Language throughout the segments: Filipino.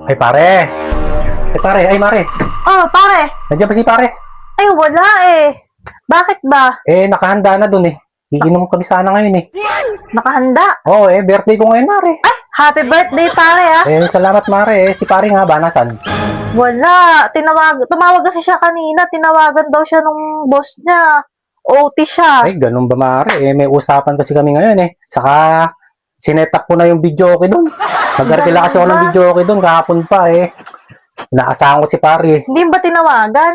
Ay pare! Ay pare! Ay mare! Oh, pare. Nandiyan ba si pare? Ay, wala eh. Bakit ba? Nakahanda na dun eh. Iinom kami sana ngayon eh. Nakahanda? Oo birthday ko ngayon mare. Happy birthday, pare ah. Salamat mare Si pare nga ba, nasan? Wala. Tumawag kasi siya kanina. Tinawagan daw siya nung boss niya. OT siya. Ay, ganun ba mare? May usapan kasi kami ngayon eh. Saka, sinetak ko na yung video okay dun. Nag-artila kasi ako ng video okay dun kahapon pa eh. Inaasahan ko si pare. Hindi ba tinawagan?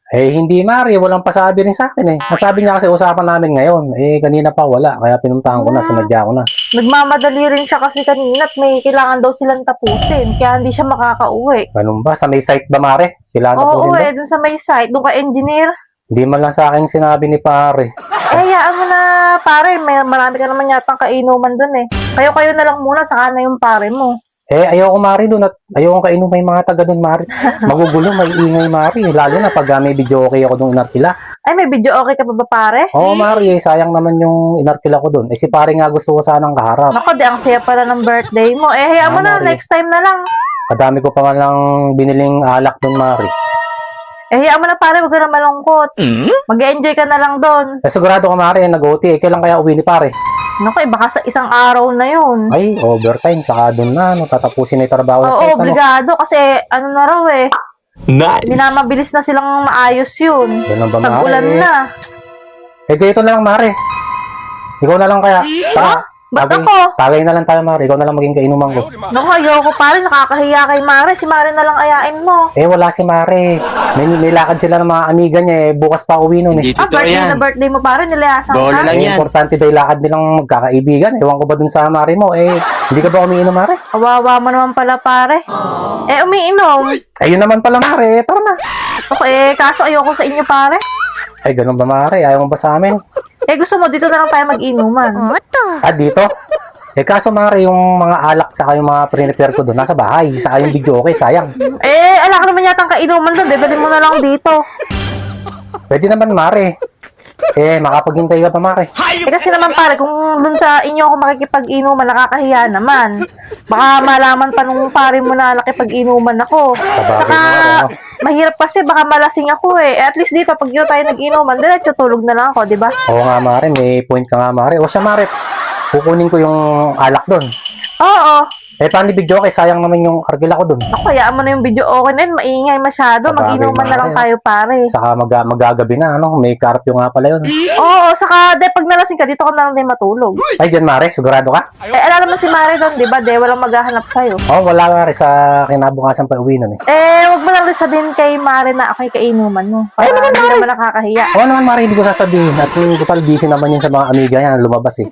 Hindi mare, walang pasabi rin sa akin eh. Nasabi niya kasi usapan namin ngayon. Kanina pa wala, kaya pinuntahan ko na, sinadya ko na. Nagmamadali rin siya kasi kanina at may kailangan daw silang tapusin. Kaya hindi siya makakauwi. Ganun ba? Sa may site ba mare? Kailangan tapusin Oo, ba? dun sa may site. Dun ka engineer. Hindi man lang sa akin sinabi ni pare. Hayaan mo na, pare. Marami ka naman yatang kainuman dun eh. Kayo-kayo na lang muna, saka na yung pare mo. Ayoko mari doon at ayoko kainom may mga taga doon mari. Magugulo, may ingay mari. Lalo na pag may video okay ako doon inarkila. Ay, may video okay ka pa ba, pare? Oo mari, sayang naman yung inarkila ko doon. Si pare nga gusto ko sanang kaharap. Ako, di ang saya pala ng birthday mo. Hayaan mo na, Mari. next time na lang. Kadami ko pa nga lang biniling alak doon mari. Hayaan mo na, pare, huwag ka na malungkot. Mag-enjoy ka na lang doon. Sigurado ka mari, nag-OT. Kailan kaya uwi ni pare? Naku, baka sa isang araw na yun. Ay, overtime. Saka doon na, tatapusin na yung trabaho sa Oo, site. obligado. Kasi ano na raw eh. Nice. Minamabilis na silang maayos yun. Ganun ba mari? Pag-ulan na. Ganito na lang mari. Ikaw na lang kaya. Ba't Tagay- ako? Tagay na lang tayo mari. Ikaw na lang maging kainuman ko. Naku, ayoko pare. Nakakahiya kay Mare. Si Mare na lang ayain mo. Wala si Mare. May lakad sila ng mga amiga niya Bukas pa uwi nun eh. Hindi totoo Birthday yan. na birthday mo pare. Nilayasan Bola ka. lang yan. Importante daw yung lakad nilang magkakaibigan. Ewan ko ba dun sa Mare mo? Hindi ka ba umiinom Mare? Kawawa mo naman pala pare. Umiinom. Ayun naman pala Mare. Tara na. Okay, kaso ayoko sa inyo pare. Ganun ba Mare? Ayaw mo ba sa amin? Gusto mo dito na lang tayo mag-inuman. Dito? Kaso Mare, yung mga alak saka yung mga prepare ko doon, nasa bahay. Saka yung video okay, sayang. Ala ka naman yatang kainuman doon. Dalhin mo na lang dito. Pwede naman Mare. Makapaghintay ka pa Mare. Kasi naman pare, kung dun sa inyo ako makikipag-inuman, nakakahiya naman. Baka malaman pa nung pare mo na nakipag-inuman ako. Sabagay Saka, naman, ano? mahirap kasi baka malasing ako eh. At least dito, pag dito tayo nag-inuman, diretso tulog na lang ako, di ba? Oo nga Mare, may point ka nga Mare. O siya Mare, kukunin ko yung alak doon. Oo. Paano video okay? Sayang naman yung kargila ko doon. Ako, hayaan mo na yung video okay na yun. Maingay masyado. Sabagay, Mag-inuman na lang Mare. tayo, pare. Saka magagabi na, ano? May curfew nga pala yun. Oo, saka, pag nalasing ka, dito ka na lang din matulog. Dyan Mare, sigurado ka? Alam naman si Mare doon, di ba? Walang maghahanap sa'yo. Wala Mare, sa kinabukasan pa uwi nun eh. Wag mo lang rin sabihin kay Mare na ako'y kainuman mo. Para hindi naman nakakahiya. Oo naman Mare, hindi ko sasabihin. At yung total busy naman yun sa mga amiga yan, lumabas eh.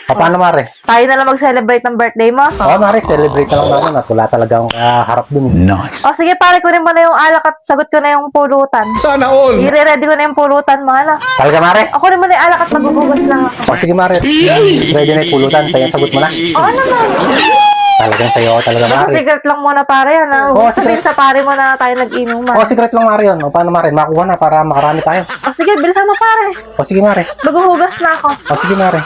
Paano Mare? Tayo na lang mag-celebrate ng birthday mo. Mare, celebrate na lang namin at wala talaga akong harap dun eh. Nice. O sige, pare, kunin mo na yung alak at sagot ko na yung pulutan. Sana all! I-ready ko na yung pulutan mo, ano? Talaga Mare? O, kunin mo na yung alak at magugugas lang ako. Sige Mare, ready na yung pulutan. Sa'yo, sagot mo na. O, naman. Talagang sa'yo ako talaga Basta Mare. secret lang muna, pare, ano? Oo, Sabihin sa pare mo na tayo nag-inuman. Secret lang Mare yun. Paano Mare? Makuha na para makarami tayo. O, sige, bilisan mo, pare. Sige Mare. Maguhugas na ako. Sige Mare.